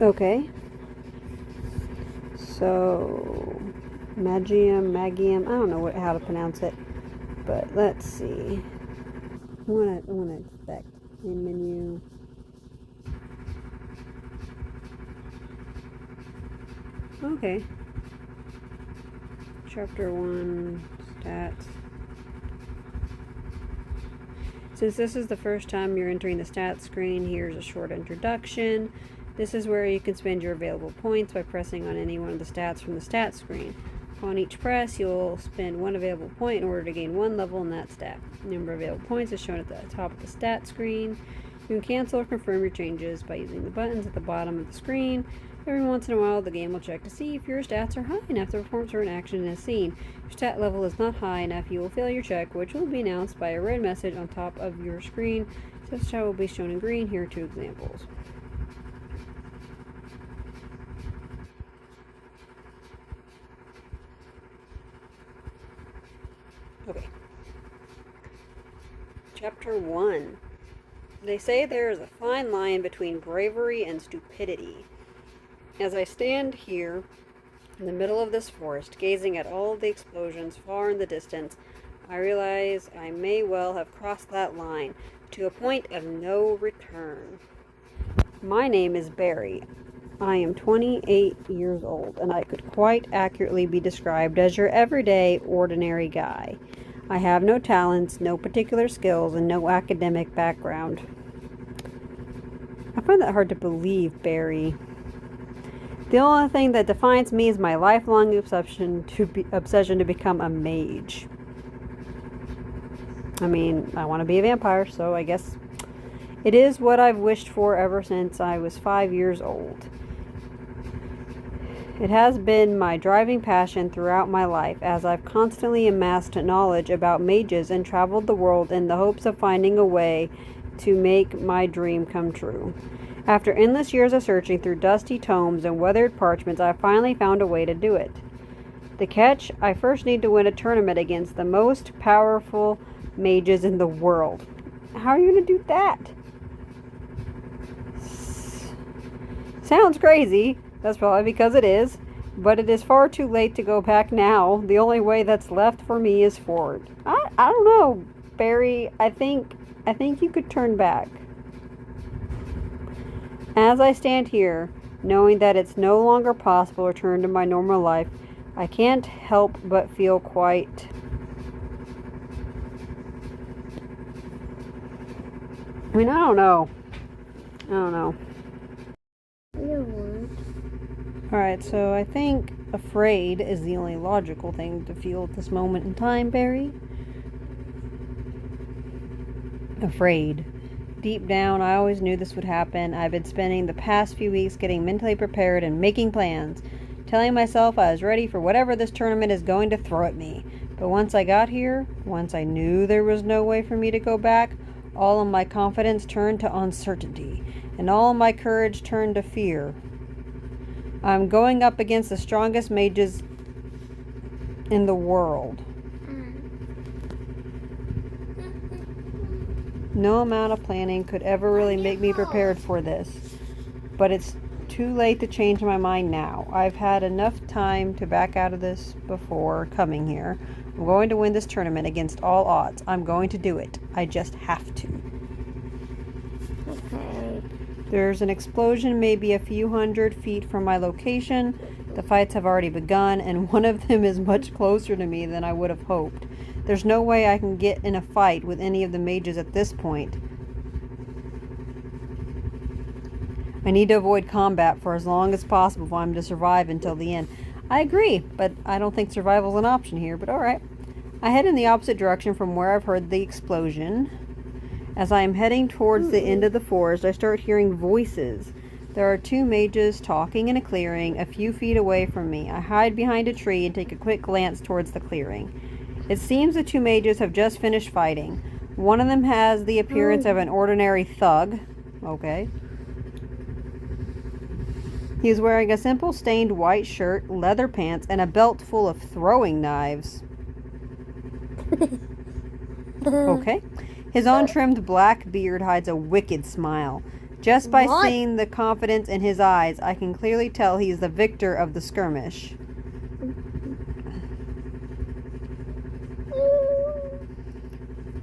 Okay. So, Magium. I don't know how to pronounce it, but let's see. I want to expect a menu. Okay. Chapter 1, stats. Since this is the first time you're entering the stats screen, here's a short introduction. This is where you can spend your available points by pressing on any one of the stats from the stats screen. On each press, you'll spend one available point in order to gain one level in that stat. The number of available points is shown at the top of the stat screen. You can cancel or confirm your changes by using the buttons at the bottom of the screen. Every once in a while, the game will check to see if your stats are high enough to perform certain action in a scene. If your stat level is not high enough, you will fail your check, which will be announced by a red message on top of your screen. This stat will be shown in green. Here are 2 examples. Okay. Chapter 1. They say there is a fine line between bravery and stupidity. As I stand here in the middle of this forest, gazing at all the explosions far in the distance, I realize I may well have crossed that line to a point of no return. My name is Barry. I am 28 years old, and I could quite accurately be described as your everyday, ordinary guy. I have no talents, no particular skills, and no academic background. I find that hard to believe, Barry. The only thing that defines me is my lifelong obsession to become a mage. I mean, I want to be a vampire, so I guess it is what I've wished for ever since I was 5 years old. It has been my driving passion throughout my life, as I've constantly amassed knowledge about mages and traveled the world in the hopes of finding a way to make my dream come true. After endless years of searching through dusty tomes and weathered parchments, I finally found a way to do it. The catch: I first need to win a tournament against the most powerful mages in the world. How are you going to do that? Sounds crazy. That's probably because it is. But it is far too late to go back now. The only way that's left for me is forward. I don't know, Barry. I think you could turn back. As I stand here, knowing that it's no longer possible to return to my normal life, I can't help but feel quite... I mean, I don't know. Alright, so I think afraid is the only logical thing to feel at this moment in time, Barry. Afraid. Deep down, I always knew this would happen. I've been spending the past few weeks getting mentally prepared and making plans, telling myself I was ready for whatever this tournament is going to throw at me. But once I got here, once I knew there was no way for me to go back, all of my confidence turned to uncertainty, and all of my courage turned to fear. I'm going up against the strongest mages in the world. No amount of planning could ever really make me prepared for this. But it's too late to change my mind now. I've had enough time to back out of this before coming here. I'm going to win this tournament against all odds. I'm going to do it. I just have to. Okay. There's an explosion maybe a few hundred feet from my location. The fights have already begun, and one of them is much closer to me than I would have hoped. There's no way I can get in a fight with any of the mages at this point. I need to avoid combat for as long as possible if I'm to survive until the end. I agree, but I don't think survival's an option here, but alright. I head in the opposite direction from where I've heard the explosion. As I am heading towards the end of the forest, I start hearing voices. There are 2 mages talking in a clearing a few feet away from me. I hide behind a tree and take a quick glance towards the clearing. It seems the 2 mages have just finished fighting. One of them has the appearance of an ordinary thug. Okay. He is wearing a simple stained white shirt, leather pants, and a belt full of throwing knives. Okay. His untrimmed black beard hides a wicked smile. Just by seeing the confidence in his eyes, I can clearly tell he's the victor of the skirmish.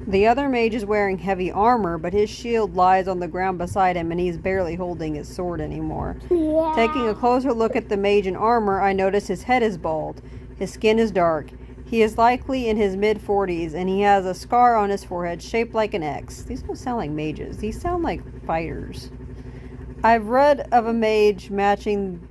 The other mage is wearing heavy armor, but his shield lies on the ground beside him and he's barely holding his sword anymore. Yeah. Taking a closer look at the mage in armor, I notice his head is bald. His skin is dark. He is likely in his mid-40s, and he has a scar on his forehead shaped like an X. These don't sound like mages. These sound like fighters. I've read of a mage matching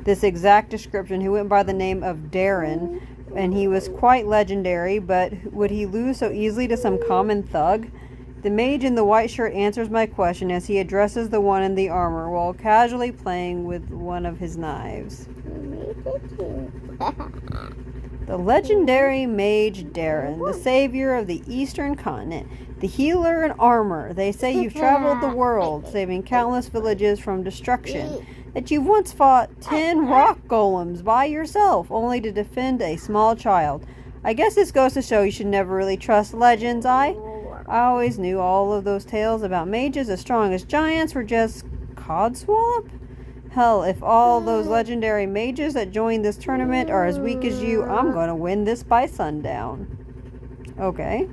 this exact description who went by the name of Darren, and he was quite legendary, but would he lose so easily to some common thug? The mage in the white shirt answers my question as he addresses the one in the armor while casually playing with one of his knives. The legendary mage Darren, the savior of the eastern continent, the healer in armor. They say you've traveled the world, saving countless villages from destruction. That you've once fought 10 rock golems by yourself, only to defend a small child. I guess this goes to show you should never really trust legends. I always knew all of those tales about mages as strong as giants were just codswallop. Hell, if all those legendary mages that joined this tournament are as weak as you, I'm going to win this by sundown. Okay.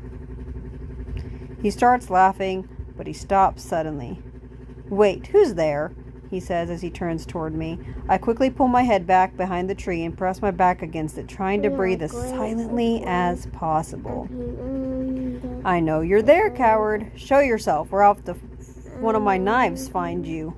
He starts laughing, but he stops suddenly. Wait, who's there? He says as he turns toward me. I quickly pull my head back behind the tree and press my back against it, trying to breathe as silently as possible. I know you're there, coward. Show yourself, or I'll have to one of my knives find you.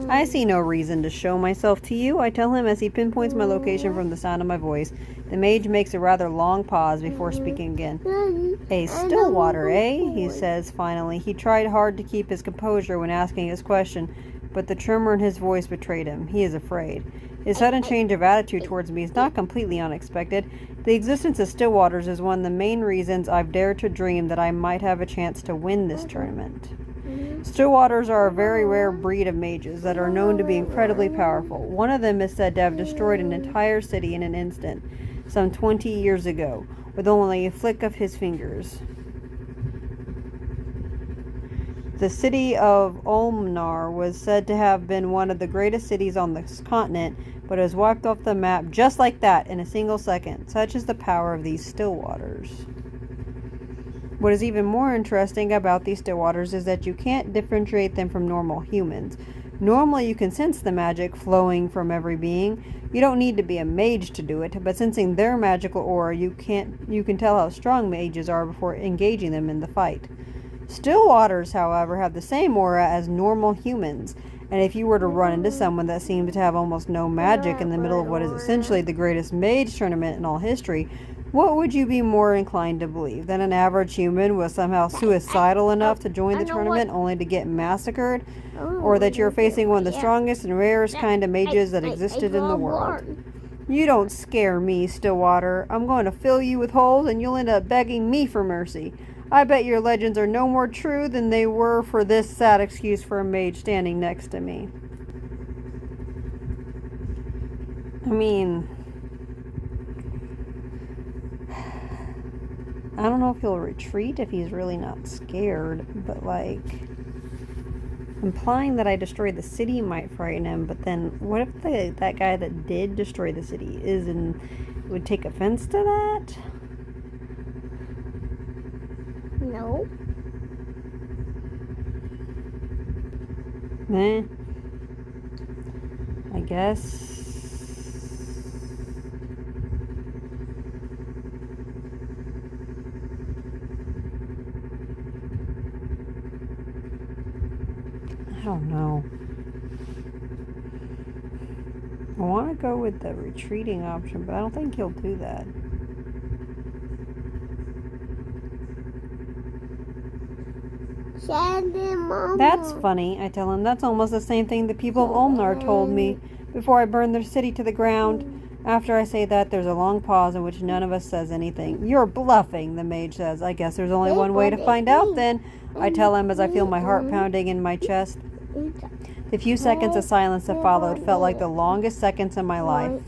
I see no reason to show myself to you, I tell him as he pinpoints my location from the sound of my voice. The mage makes a rather long pause before speaking again. A Stillwater, eh? He says finally. He tried hard to keep his composure when asking his question, but the tremor in his voice betrayed him. He is afraid. His sudden change of attitude towards me is not completely unexpected. The existence of Stillwaters is one of the main reasons I've dared to dream that I might have a chance to win this tournament. Stillwaters are a very rare breed of mages that are known to be incredibly powerful. One of them is said to have destroyed an entire city in an instant, some 20 years ago, with only a flick of his fingers. The city of Ulmnar was said to have been one of the greatest cities on this continent, but it was wiped off the map just like that in a single second. Such is the power of these Stillwaters. What is even more interesting about these Stillwaters is that you can't differentiate them from normal humans. Normally you can sense the magic flowing from every being. You don't need to be a mage to do it, but sensing their magical aura, you can tell how strong mages are before engaging them in the fight. Stillwaters, however, have the same aura as normal humans, and if you were to run into someone that seemed to have almost no magic in the middle of what is essentially the greatest mage tournament in all history, what would you be more inclined to believe? That an average human was somehow suicidal enough to join the tournament only to get massacred? Or that you're facing one of the strongest and rarest kind of mages that existed in the world? You don't scare me, Stillwater. I'm going to fill you with holes and you'll end up begging me for mercy. I bet your legends are no more true than they were for this sad excuse for a mage standing next to me. I mean, I don't know if he'll retreat if he's really not scared, but like, implying that I destroyed the city might frighten him, but then what if that guy that did destroy the city would take offense to that? No. I guess. I don't know. I want to go with the retreating option, but I don't think he'll do that. That's funny, I tell him. That's almost the same thing the people of Ulmnar told me before I burned their city to the ground. After I say that, there's a long pause in which none of us says anything. You're bluffing, the mage says. I guess there's only one way to find out then, I tell him as I feel my heart pounding in my chest. The few seconds of silence that followed felt like the longest seconds in my life.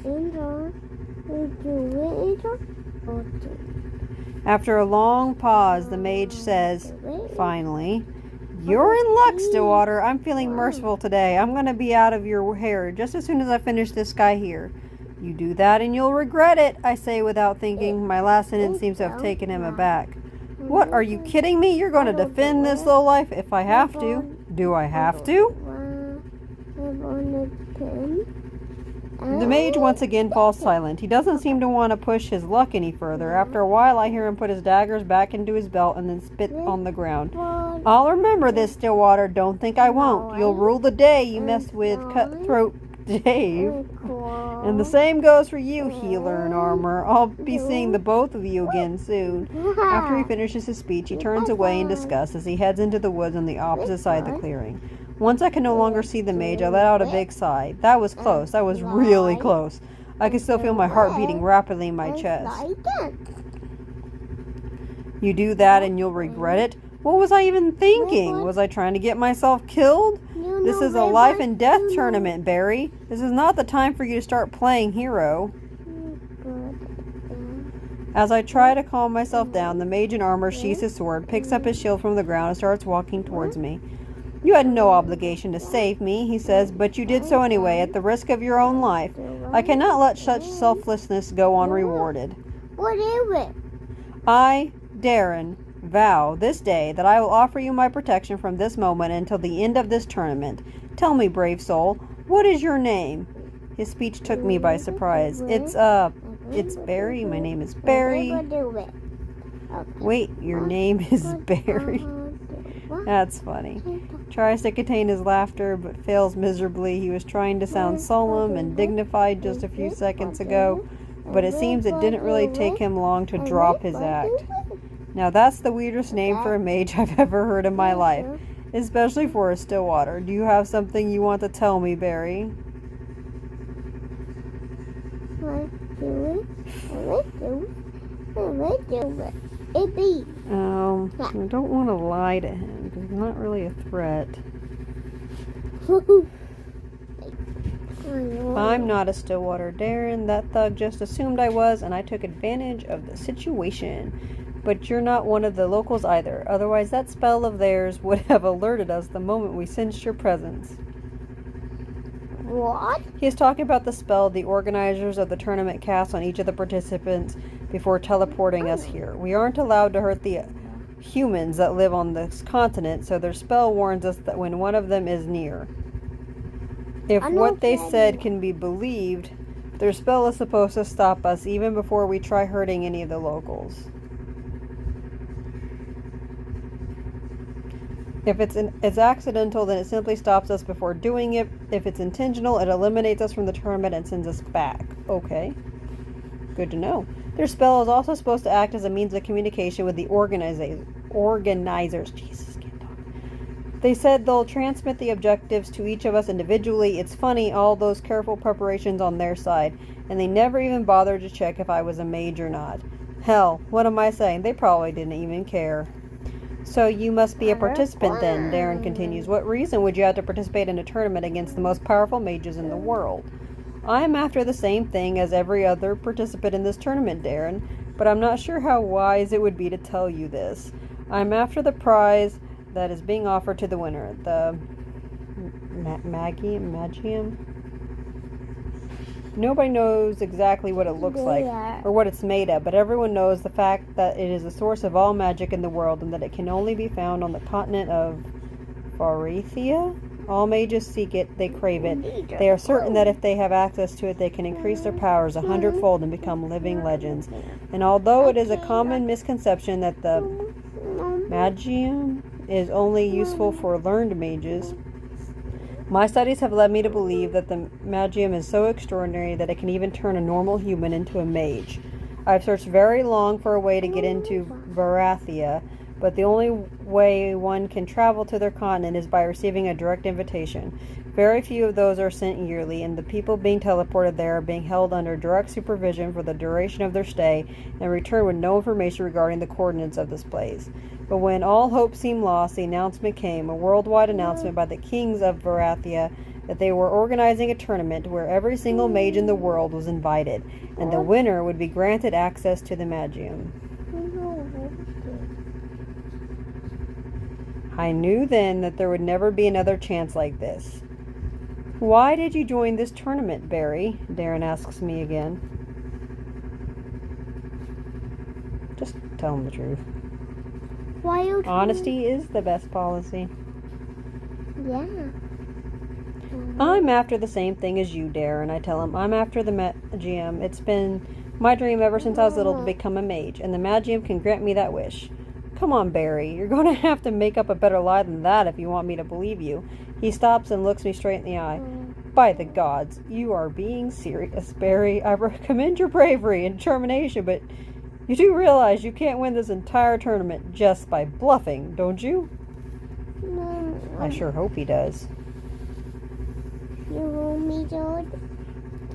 After a long pause, the mage says, finally, "You're in luck, Stillwater. I'm feeling merciful today. I'm going to be out of your hair just as soon as I finish this guy here." "You do that and you'll regret it," I say without thinking. My last sentence seems to have taken him aback. "What, are you kidding me? You're going to defend this lowlife if I have to." "Do I have to?" The mage once again falls silent. He doesn't seem to want to push his luck any further. After a while, I hear him put his daggers back into his belt and then spit on the ground. "I'll remember this, Stillwater. Don't think I won't. You'll rule the day you mess with Cutthroat Dave. And the same goes for you, healer in armor. I'll be seeing the both of you again soon." After he finishes his speech, he turns away in disgust as he heads into the woods on the opposite side of the clearing. Once I could no longer see the mage, I let out a big sigh. That was close. That was really close. I could still feel my heart beating rapidly in my chest. "You do that and you'll regret it?" What was I even thinking? Was I trying to get myself killed? This is a life and death tournament, Barry. This is not the time for you to start playing hero. As I try to calm myself down, the mage in armor sheathes his sword, picks up his shield from the ground, and starts walking towards me. "You had no obligation to save me," he says, "but you did so anyway, at the risk of your own life. I cannot let such selflessness go unrewarded. What is it? I, Darren, vow this day that I will offer you my protection from this moment until the end of this tournament. Tell me, brave soul, what is your name?" His speech took me by surprise. It's Barry. My name is Barry." "Wait, your name is Barry?" That's funny. Tries to contain his laughter, but fails miserably. He was trying to sound solemn and dignified just a few seconds ago, but it seems it didn't really take him long to drop his act. Now that's the weirdest name for a mage I've ever heard in my life, especially for a Stillwater. "Do you have something you want to tell me, Barry?" I don't want to lie to him because he's not really a threat. "I'm not a Stillwater, Darren. That thug just assumed I was, and I took advantage of the situation. But you're not one of the locals either. Otherwise, that spell of theirs would have alerted us the moment we sensed your presence." What? He is talking about the spell the organizers of the tournament cast on each of the participants before teleporting us here. We aren't allowed to hurt the humans that live on this continent, so their spell warns us that when one of them is near. If what they said can be believed, their spell is supposed to stop us even before we try hurting any of the locals. If it's accidental, then it simply stops us before doing it. If it's intentional, it eliminates us from the tournament and sends us back. Okay. Good to know. Their spell is also supposed to act as a means of communication with the organizers. Jesus, can't talk. They said they'll transmit the objectives to each of us individually. It's funny, all those careful preparations on their side, and they never even bothered to check if I was a mage or not. Hell, what am I saying? They probably didn't even care. "So you must be a participant then," Darren continues. "What reason would you have to participate in a tournament against the most powerful mages in the world?" "I am after the same thing as every other participant in this tournament, Darren, but I'm not sure how wise it would be to tell you this. I'm after the prize that is being offered to the winner, the Magium. Nobody knows exactly what it looks like or what it's made of, but everyone knows the fact that it is the source of all magic in the world and that it can only be found on the continent of Varathia. All mages seek it, they crave it. They are certain that if they have access to it, they can increase their powers 100-fold and become living legends. And although it is a common misconception that the Magium is only useful for learned mages, my studies have led me to believe that the Magium is so extraordinary that it can even turn a normal human into a mage. I've searched very long for a way to get into Varathia, but the only way one can travel to their continent is by receiving a direct invitation. Very few of those are sent yearly, and the people being teleported there are being held under direct supervision for the duration of their stay and return with no information regarding the coordinates of this place. But when all hope seemed lost, the announcement came, a worldwide announcement by the kings of Varathia that they were organizing a tournament where every single mage in the world was invited, and the winner would be granted access to the Magium. I knew then that there would never be another chance like this. Why did you join this tournament, Barry? Darren asks me again. Just tell him the truth. Why you Honesty is the best policy. Yeah. I'm after the same thing as you, Darren. I tell him, I'm after the Magium. It's been my dream ever since I was little to become a mage, and the Magium can grant me that wish. Come on, Barry. You're going to have to make up a better lie than that if you want me to believe you. He stops and looks me straight in the eye. By the gods, you are being serious, Barry. I commend your bravery and determination, but you do realize you can't win this entire tournament just by bluffing, don't you? No. I sure hope he does. You want me to?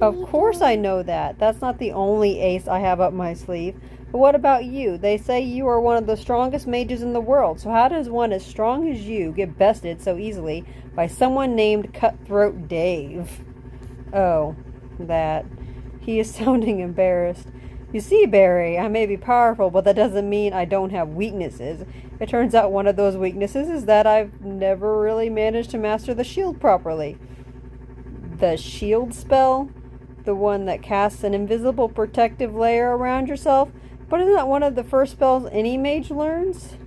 Of course I know that. That's not the only ace I have up my sleeve. But what about you? They say you are one of the strongest mages in the world, so how does one as strong as you get bested so easily by someone named Cutthroat Dave? Oh, that. He is sounding embarrassed. You see, Barry, I may be powerful, but that doesn't mean I don't have weaknesses. It turns out one of those weaknesses is that I've never really managed to master the shield properly. The shield spell? The one that casts an invisible protective layer around yourself? But isn't that one of the first spells any mage learns?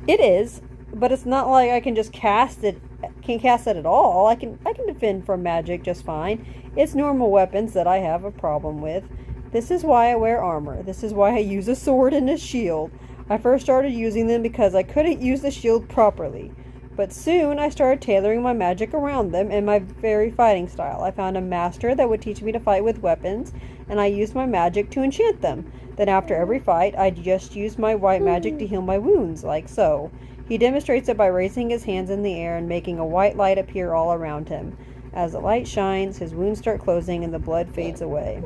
It is, but it's not like I can just cast it at all. I can defend from magic just fine. It's normal weapons that I have a problem with. This is why I wear armor. This is why I use a sword and a shield. I first started using them because I couldn't use the shield properly. But soon I started tailoring my magic around them and my very fighting style. I found a master that would teach me to fight with weapons, and I used my magic to enchant them. Then after every fight, I just used my white magic to heal my wounds, like so. He demonstrates it by raising his hands in the air and making a white light appear all around him. As the light shines, his wounds start closing and the blood fades away.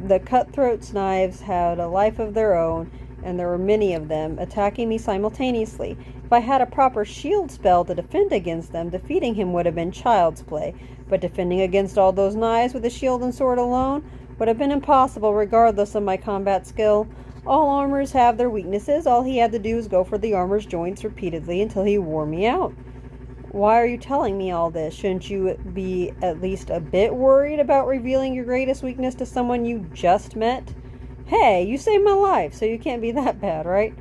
The cutthroat's knives had a life of their own, and there were many of them, attacking me simultaneously. If I had a proper shield spell to defend against them, defeating him would have been child's play, but defending against all those knives with a shield and sword alone would have been impossible regardless of my combat skill. All armors have their weaknesses. All he had to do was go for the armor's joints repeatedly until he wore me out. Why are you telling me all this? Shouldn't you be at least a bit worried about revealing your greatest weakness to someone you just met? Hey, you saved my life, so you can't be that bad, right?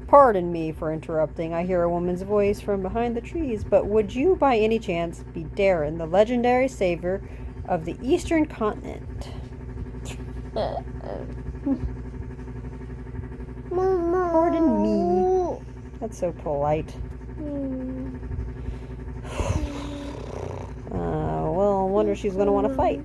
Pardon me for interrupting. I hear a woman's voice from behind the trees, but would you by any chance be Darren, the legendary savior of the Eastern Continent? Pardon me. That's so polite. Well, I wonder if she's going to want to fight.